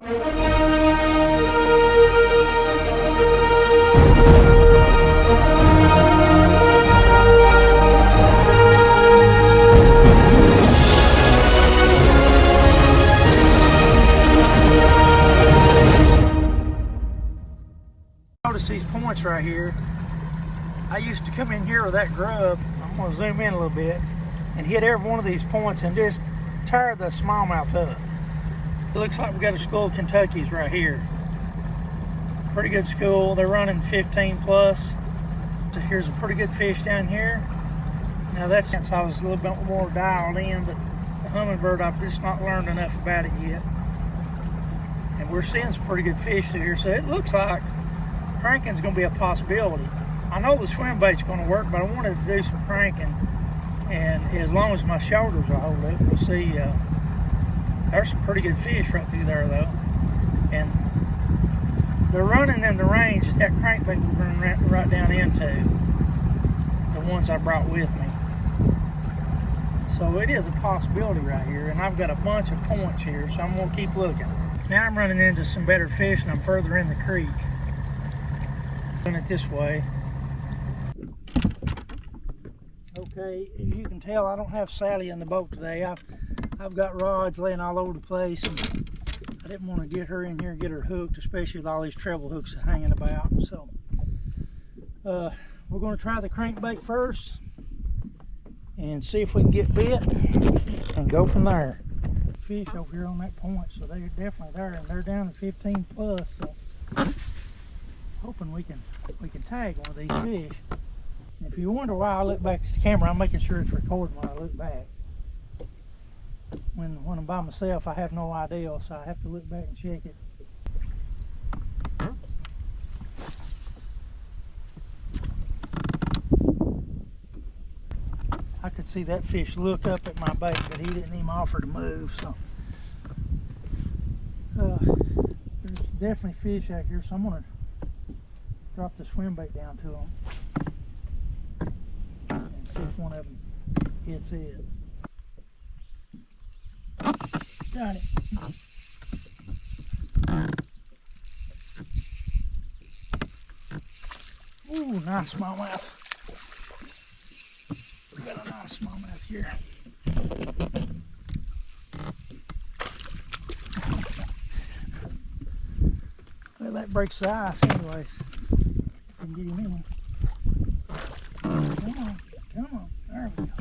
Notice these points right here. I used to come in here with that grub. I'm going to zoom in a little bit and hit every one of these points and just tear the smallmouth up. It looks like we got a school of Kentuckies right here. Pretty good school. They're running 15 plus. So here's a pretty good fish down here. Now that's since I was a little bit more dialed in, but the hummingbird, I've just not learned enough about it yet. And we're seeing some pretty good fish through here, so it looks like cranking's going to be a possibility. I know the swim bait's going to work, but I wanted to do some cranking, and as long as my shoulders will hold it, we'll see. There's some pretty good fish right through there though, and they're running in the range that that crankbait will run right down into, the ones I brought with me. So it is a possibility right here, and I've got a bunch of points here, so I'm going to keep looking. Now I'm running into some better fish, and I'm further in the creek. Doing it this way. Okay, as you can tell, I don't have Sally in the boat today. I've got rods laying all over the place, and I didn't want to get her in here and get her hooked, especially with all these treble hooks hanging about. So we're going to try the crankbait first and see if we can get bit and go from there. Fish over here on that point, so they're definitely there, and they're down to 15 plus. So hoping we can tag one of these fish. And if you wonder why I look back at the camera, I'm making sure it's recording when I look back. When I'm by myself, I have no idea, so I have to look back and check it. I could see that fish look up at my bait, but he didn't even offer to move. So there's definitely fish out here, so I'm gonna drop the swim bait down to them and see if one of them hits it. Got it. Ooh, nice smallmouth. We got a nice smallmouth here. Well, that breaks the ice anyways. Can get him in. Come on, come on. There we go.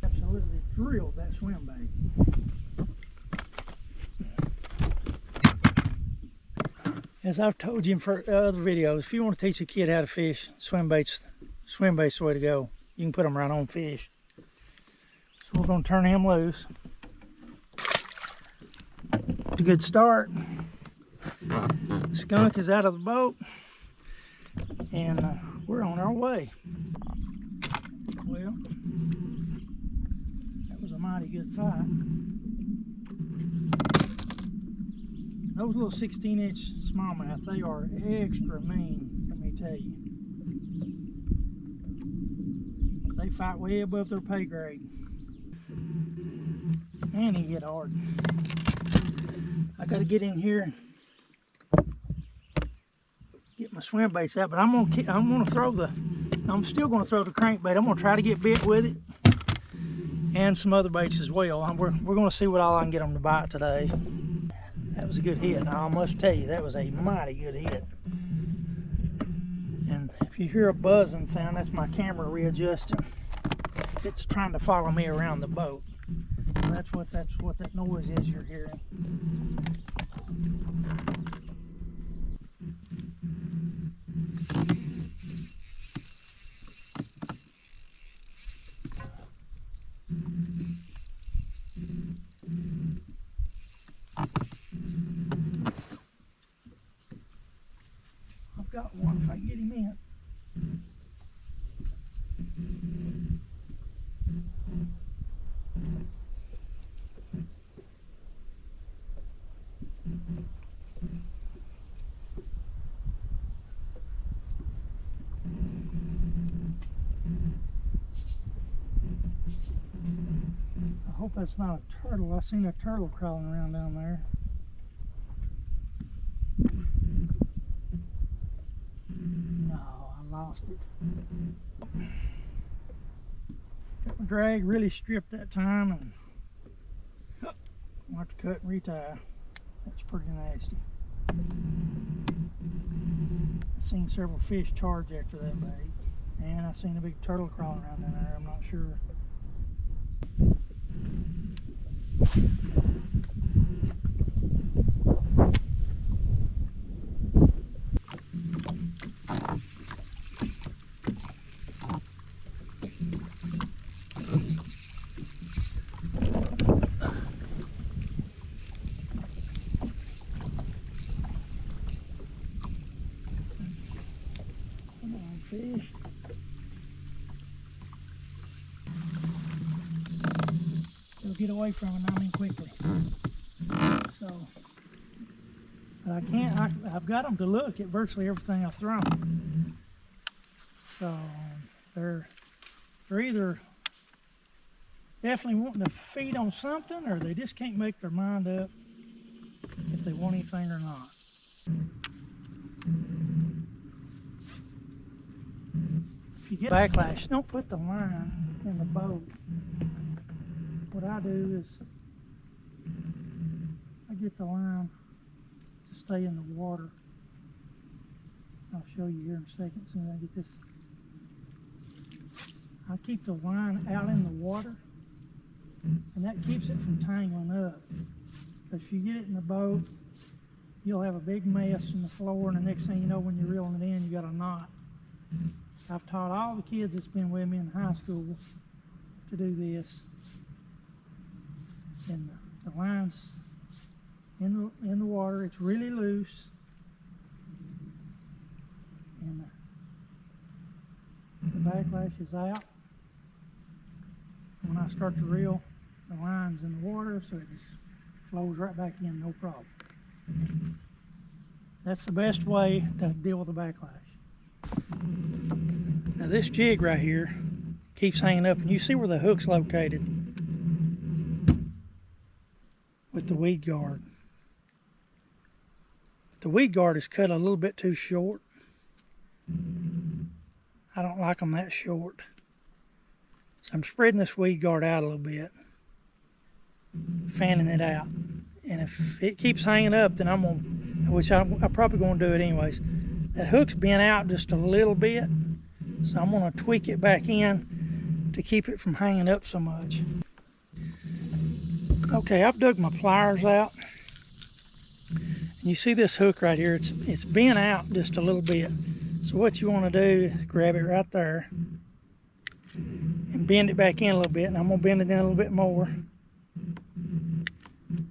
Absolutely drilled that swim bait. As I've told you in other videos, if you want to teach a kid how to fish, swim bait's the way to go. You can put them right on fish. So we're going to turn him loose. It's a good start. The skunk is out of the boat, and we're on our way. Well, that was a mighty good fight. Those little 16-inch smallmouth, they are extra mean, let me tell you. They fight way above their pay grade. Man, he hit hard. I got to get in here, get my swim baits out, but I'm still going to throw the crankbait. I'm going to try to get bit with it, and some other baits as well. We're going to see what all I can get them to bite today. That was a good hit. Now, I must tell you, that was a mighty good hit. And if you hear a buzzing sound, that's my camera readjusting. It's trying to follow me around the boat. So that's what that noise is you're hearing. I've got one if I can get him in. hope that's not a turtle. I seen a turtle crawling around down there. No, I lost it. Got my drag really stripped that time, and I'll have to cut and retie. That's pretty nasty. I've seen several fish charge after that bait, and I've seen a big turtle crawling around in there. I'm not sure. Come on, fish. They'll get away from it, I mean, quickly. So, but I can't, I've got them to look at virtually everything I've thrown. So, they're either definitely wanting to feed on something, or they just can't make their mind up if they want anything or not. If you get backlash, don't put the line in the boat. What I do is I get the line to stay in the water. I'll show you here in a second as soon as I get this. I keep the line out in the water, and that keeps it from tangling up. If you get it in the boat, you'll have a big mess in the floor, and the next thing you know, when you're reeling it in, you got a knot. I've taught all the kids that's been with me in high school to do this. And the line's in the water, it's really loose. And the backlash is out. When I start to reel, the line's in the water, so it just flows right back in, no problem. That's the best way to deal with the backlash. Now this jig right here keeps hanging up, and you see where the hook's located with the weed guard. The weed guard is cut a little bit too short. I don't like them that short. So I'm spreading this weed guard out a little bit, fanning it out. And if it keeps hanging up, then I'm gonna, which I'm probably gonna do it anyways. That hook's bent out just a little bit, so I'm gonna tweak it back in to keep it from hanging up so much. Okay, I've dug my pliers out. And you see this hook right here, it's bent out just a little bit. So what you want to do is grab it right there and bend it back in a little bit, and I'm going to bend it in a little bit more.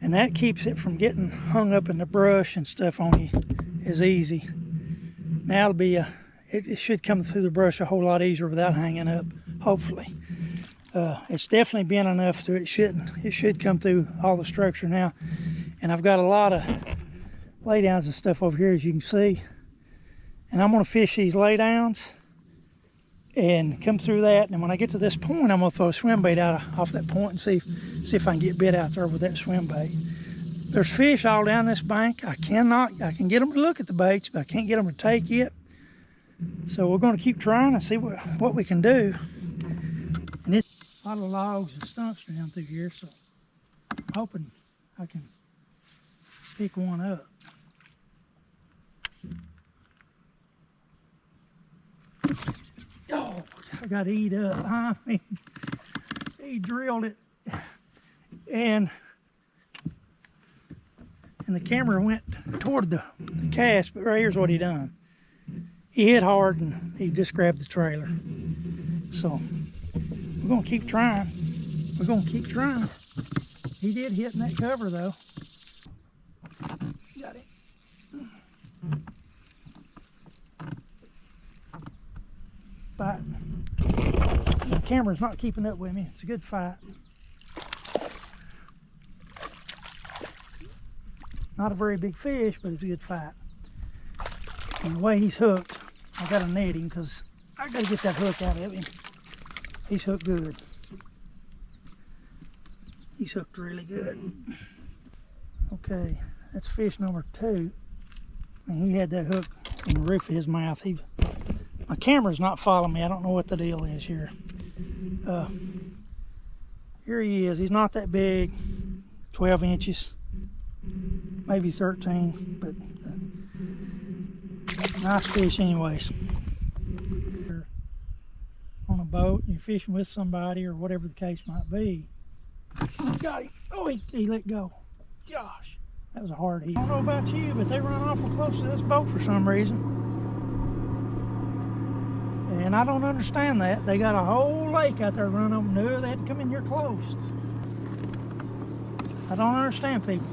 And that keeps it from getting hung up in the brush and stuff on you as easy. Now it'll be it should come through the brush a whole lot easier without hanging up, hopefully. It's definitely bent enough to it should come through all the structure now. And I've got a lot of laydowns and stuff over here, as you can see. And I'm going to fish these laydowns and come through that. And when I get to this point, I'm going to throw a swim bait out off that point and see if I can get bit out there with that swim bait. There's fish all down this bank. I can get them to look at the baits, but I can't get them to take it. So we're going to keep trying and see what we can do. And it's a lot of logs and stumps down through here, so I'm hoping I can pick one up. Oh, I got to eat up. I mean, he drilled it, and the camera went toward the cast, but right here's what he done. He hit hard, and he just grabbed the trailer. So we're going to keep trying. We're going to keep trying. He did hit in that cover, though. Got it. Fight. The camera's not keeping up with me. It's a good fight. Not a very big fish, but it's a good fight. And the way he's hooked, I gotta net him because I gotta get that hook out of him. He's hooked good. He's hooked really good. Okay, that's fish number 2. And he had that hook in the roof of his mouth. My camera's not following me. I don't know what the deal is here. Here he is. He's not that big, 12 inches, maybe 13, but nice fish anyways. You're on a boat, you're fishing with somebody or whatever the case might be. Got him. Oh, he let go. Gosh, that was a hard hit. I don't know about you, but they run awful close to this boat for some reason. And I don't understand that. They got a whole lake out there running them. No, they had to come in here close. I don't understand people.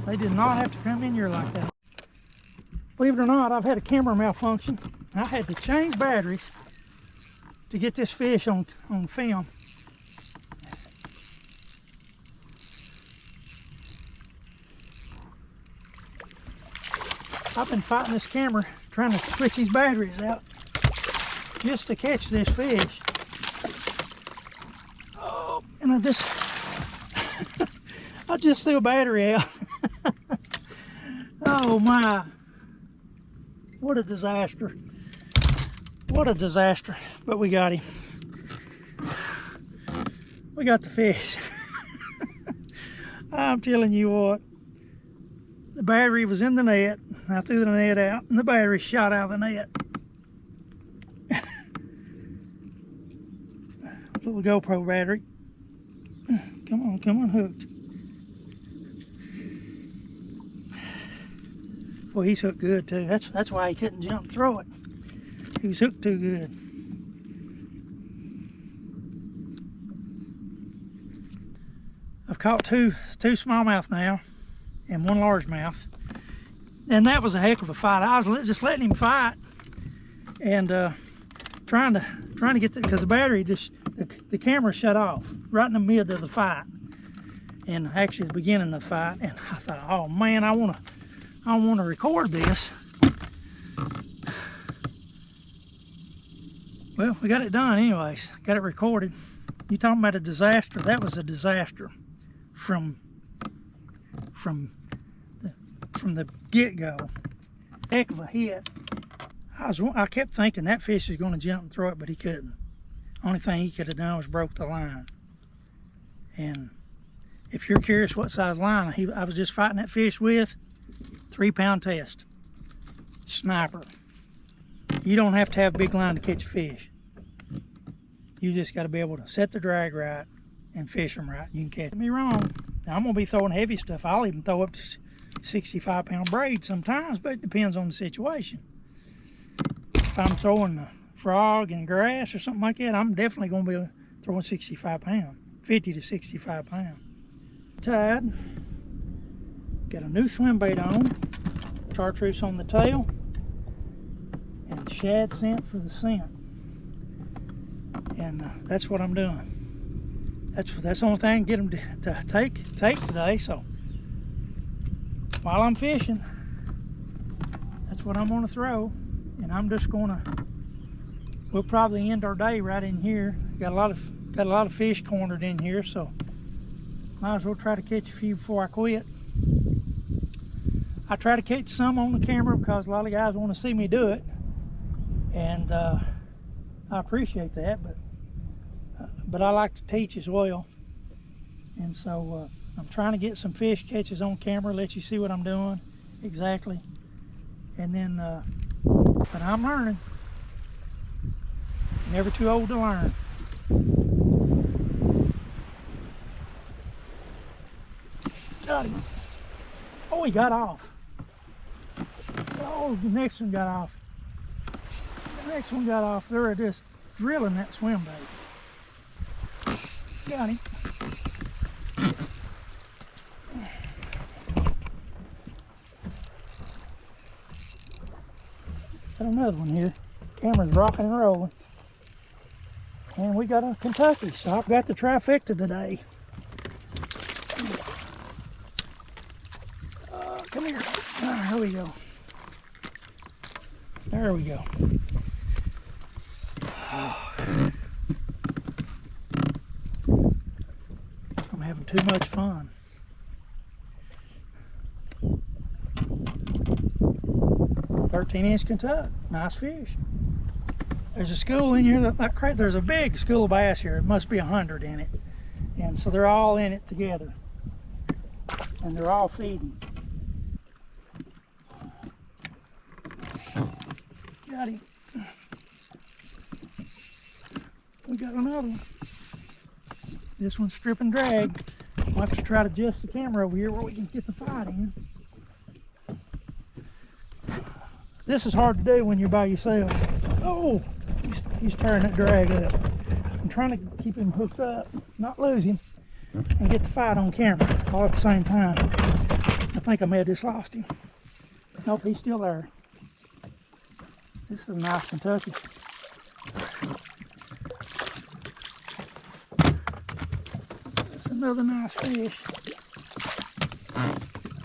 They did not have to come in here like that. Believe it or not, I've had a camera malfunction. I had to change batteries to get this fish on film. I've been fighting this camera, trying to switch these batteries out just to catch this fish. Oh, and I just threw a battery out. Oh my, what a disaster. What a disaster, but we got him. We got the fish. I'm telling you what, the battery was in the net. I threw the net out and the battery shot out of the net. Little GoPro battery. Come on, hooked. Boy, he's hooked good too. That's why he couldn't jump and throw it. He was hooked too good. I've caught two smallmouth now and 1 largemouth. And that was a heck of a fight. I was just letting him fight and trying to get because the battery the camera shut off right in the middle of the fight, and actually the beginning of the fight. And I thought, oh man, I want to record this. Well, we got it done anyways. Got it recorded. You talking about a disaster? That was a disaster from the get-go. Heck of a hit. I kept thinking that fish was going to jump and throw it, but he couldn't. Only thing he could have done was broke the line. And if you're curious what size line I was just fighting that fish with, 3-pound test. Sniper. You don't have to have a big line to catch a fish. You just got to be able to set the drag right and fish them right. You can catch me wrong. Now, I'm going to be throwing heavy stuff. I'll even throw up to 65-pound braid sometimes, but it depends on the situation. If I'm throwing a frog and grass or something like that, I'm definitely going to be throwing 65 pound, 50 to 65 pound. Tide, got a new swim bait on, chartreuse on the tail, and shad scent for the scent. And that's what I'm doing. That's the only thing I can get them to take today. So while I'm fishing, that's what I'm going to throw. And I'm just going to, we'll probably end our day right in here. Got a lot of fish cornered in here, so might as well try to catch a few before I quit. I try to catch some on the camera because a lot of guys want to see me do it, and I appreciate that, but I like to teach as well. And so I'm trying to get some fish catches on camera, let you see what I'm doing exactly. And then but I'm learning. Never too old to learn. Got him. Oh, he got off. Oh, the next one got off. The next one got off. They were just drilling that swim bait. Got him. Got another one here. Camera's rocking and rolling. And we got a Kentucky, so I've got the trifecta today. Come here. There we go. There we go. too much fun. "13-inch Kentuck, nice fish." There's a school in here that there's a big school of bass here. It must be 100 in it, and so they're all in it together, and they're all feeding. Got him. We got another one. This one's strip and drag. We'll have to try to adjust the camera over here where we can get the fight in. This is hard to do when you're by yourself. Oh, he's tearing that drag up. I'm trying to keep him hooked up, not lose him, and get the fight on camera all at the same time. I think I may have just lost him. Nope, he's still there. This is a nice Kentucky. That's another nice fish.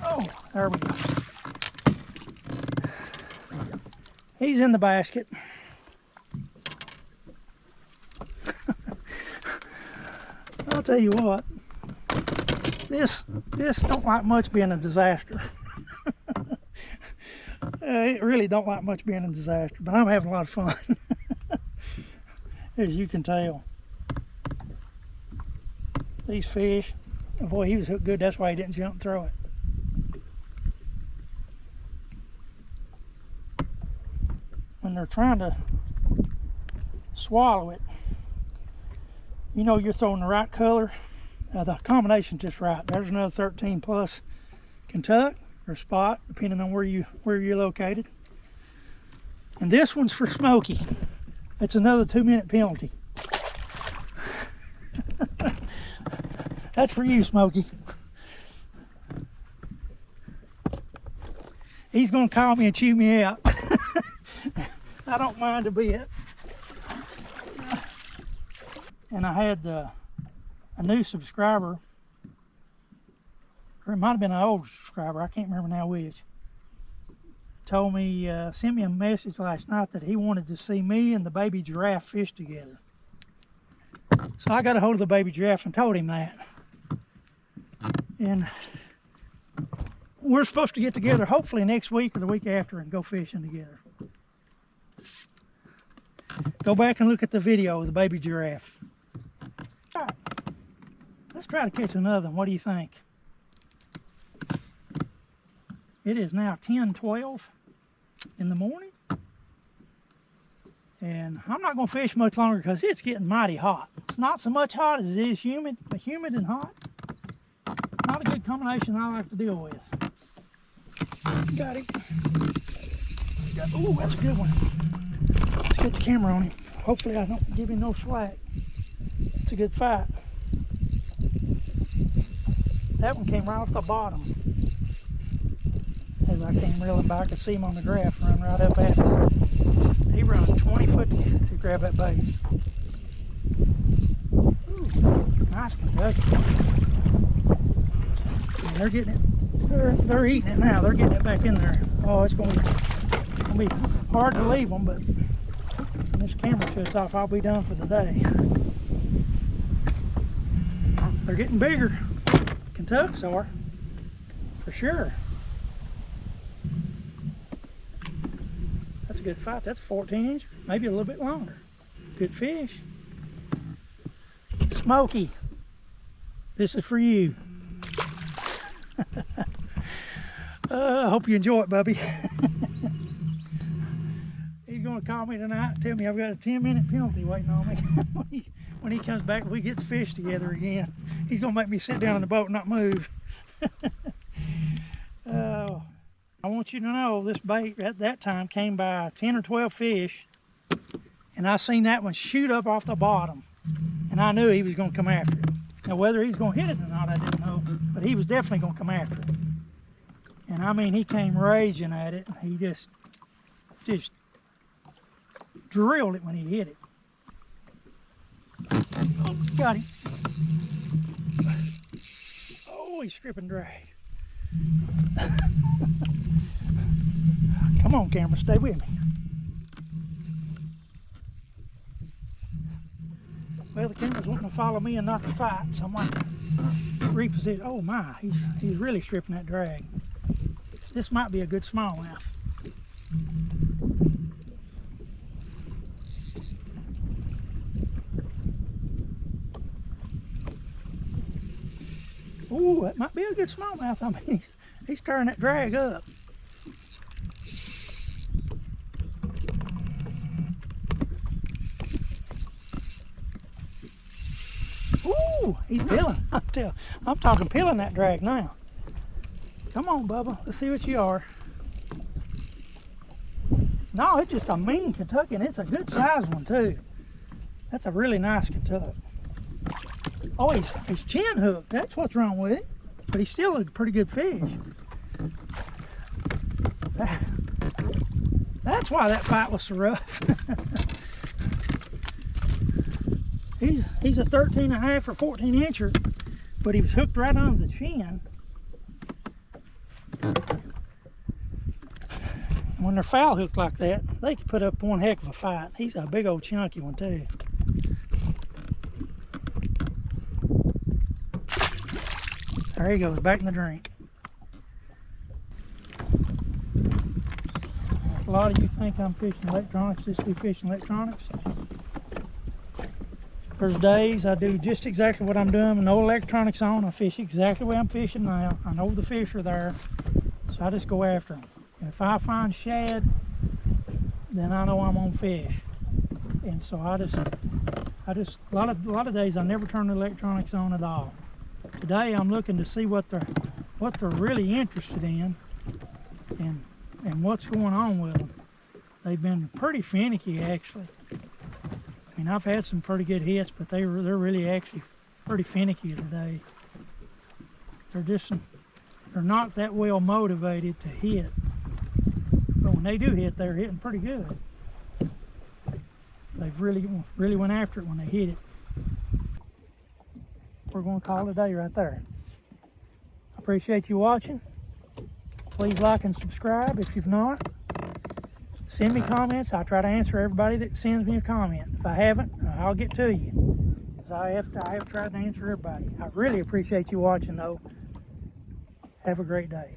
Oh, there we go. He's in the basket. I'll tell you what, this don't like much being a disaster. It really don't like much being a disaster, but I'm having a lot of fun, as you can tell. These fish, boy, he was hooked good. That's why he didn't jump and throw it. When they're trying to swallow it, you know you're throwing the right color. The combination's just right. There's another 13 plus Kentuck or spot, depending on where you're located. And this one's for Smokey. It's another 2-minute penalty. That's for you, Smokey. He's gonna call me and chew me out. I don't mind a bit. And I had a new subscriber, or it might have been an old subscriber, I can't remember now which, told me, sent me a message last night that he wanted to see me and the baby giraffe fish together. So I got a hold of the baby giraffe and told him that. And we're supposed to get together hopefully next week or the week after and go fishing together. Go back and look at the video of the baby giraffe. All right, let's try to catch another one. What do you think? It is now 10:12 in the morning, and I'm not going to fish much longer because it's getting mighty hot. It's not so much hot as it is humid, but humid and hot, not a good combination I like to deal with. Got it. Oh, that's a good one. Let's get the camera on him. Hopefully I don't give him no slack. It's a good fight. That one came right off the bottom. As I came reeling back, I could see him on the graph run right up at me. He run 20 foot to grab that bait. Ooh, nice Kentucky. And they're getting it. They're eating it now. They're getting it back in there. Oh, it's going to be hard to leave them, but when this camera shuts off, I'll be done for the day. They're getting bigger. Kentucks are, for sure. That's a good fight. That's a 14-inch, maybe a little bit longer. Good fish. Smokey, this is for you. I hope you enjoy it, Bubby. He's going to call me tonight and tell me I've got a 10-minute penalty waiting on me. When he comes back, we get to fish together again. He's going to make me sit down in the boat and not move. I want you to know this bait at that time came by 10 or 12 fish, and I seen that one shoot up off the bottom, and I knew he was going to come after it. Now whether he's going to hit it or not, I didn't know, but he was definitely going to come after it. And I mean, he came raging at it. He just drilled it when he hit it. Oh, got him. Oh, he's stripping drag. Come on, camera, stay with me. Well, the camera's wanting to follow me and not to fight, so I'm going to reposition. Oh my, he's really stripping that drag. This might be a good smallmouth. Ooh, that might be a good smallmouth. I mean, he's turning that drag up. Ooh, he's peeling. I'm talking peeling that drag now. Come on, Bubba. Let's see what you are. No, it's just a mean Kentucky, and it's a good size one too. That's a really nice Kentucky. Oh, he's chin hooked. That's what's wrong with it. But he's still a pretty good fish. That's why that fight was so rough. He's a 13.5 or 14 incher, but he was hooked right under the chin. When they're foul hooked like that, they can put up one heck of a fight. He's a big old chunky one too. There he goes, back in the drink. A lot of you think I'm fishing electronics, just be fishing electronics. There's days I do just exactly what I'm doing with no electronics on. I fish exactly the way I'm fishing now. I know the fish are there, so I just go after them. And if I find shad, then I know I'm on fish. And so I just a lot of days I never turn the electronics on at all. Today I'm looking to see what they're really interested in and what's going on with them. They've been pretty finicky actually. I mean, I've had some pretty good hits, but they're really actually pretty finicky today. They're not that well motivated to hit. But when they do hit, they're hitting pretty good. They've really went after it when they hit it. We're going to call it a day right there. I appreciate you watching. Please like and subscribe if you've not. Send me comments. I try to answer everybody that sends me a comment. If I haven't, I'll get to you. Because I have tried to answer everybody. I really appreciate you watching though. Have a great day.